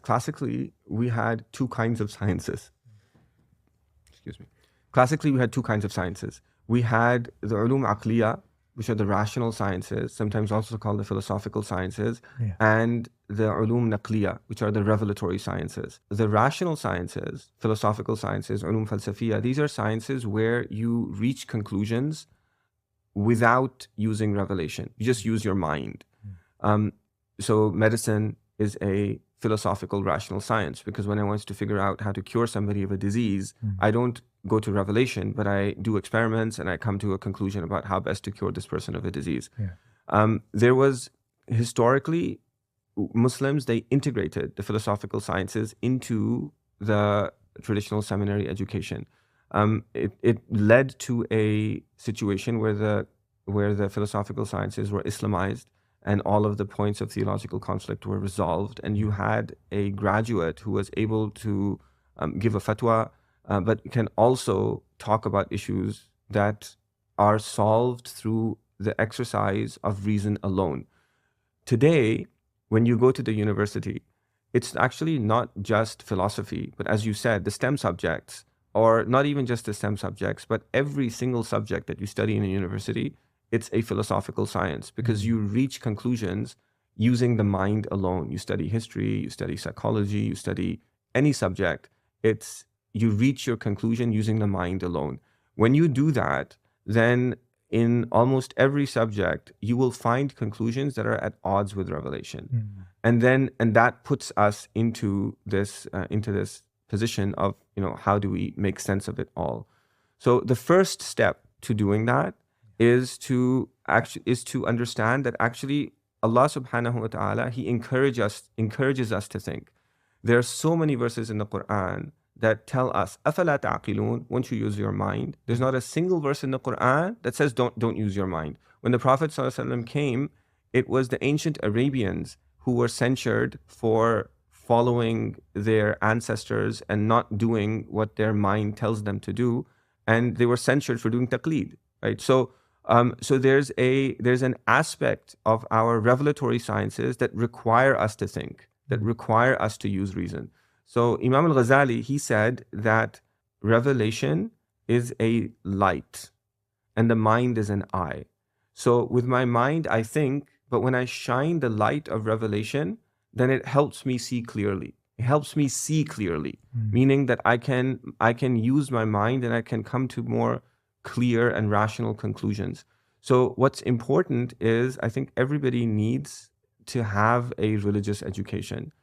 classically, we had two kinds of sciences. Excuse me. Classically, we had two kinds of sciences. We had the ulum aqliya, which are the rational sciences, sometimes also called the philosophical sciences, and the ulum naqliya, which are the revelatory sciences. The rational sciences, philosophical sciences, ulum falsafiya, these are sciences where you reach conclusions without using revelation. You just use your mind. So medicine is a philosophical rational science, because when I want to figure out how to cure somebody of a disease, I don't go to revelation, but I do experiments and I come to a conclusion about how best to cure this person of a disease. There was historically, Muslims, they integrated the philosophical sciences into the traditional seminary education. It led to a situation where the philosophical sciences were Islamized and all of the points of theological conflict were resolved, and you had a graduate who was able to give a fatwa, but can also talk about issues that are solved through the exercise of reason alone. Today, when you go to the university, it's actually not just philosophy, but as you said, the STEM subjects, or not even just the STEM subjects, but every single subject that you study in a university, it's a philosophical science, because you reach conclusions using the mind alone. You study history, you study psychology, you study any subject. You reach your conclusion using the mind alone. When you do that, then in almost every subject, you will find conclusions that are at odds with revelation. And that puts us into this position of, how do we make sense of it all? So the first step to doing that is to understand that actually Allah subhanahu wa ta'ala, He encourages us to think. There are so many verses in the Quran that tell us, أَفَلَا تَعْقِلُونَ, won't you use your mind? There's not a single verse in the Quran that says don't use your mind. When the Prophet ﷺ came, it was the ancient Arabians who were censured for following their ancestors and not doing what their mind tells them to do, and they were censured for doing taqleed, right? So there's an aspect of our revelatory sciences that require us to think, that require us to use reason. So Imam al-Ghazali, he said that revelation is a light and the mind is an eye. So with my mind, I think, but when I shine the light of revelation, then it helps me see clearly. It helps me see clearly, meaning that I can use my mind and I can come to more clear and rational conclusions. So what's important is, I think everybody needs to have a religious education.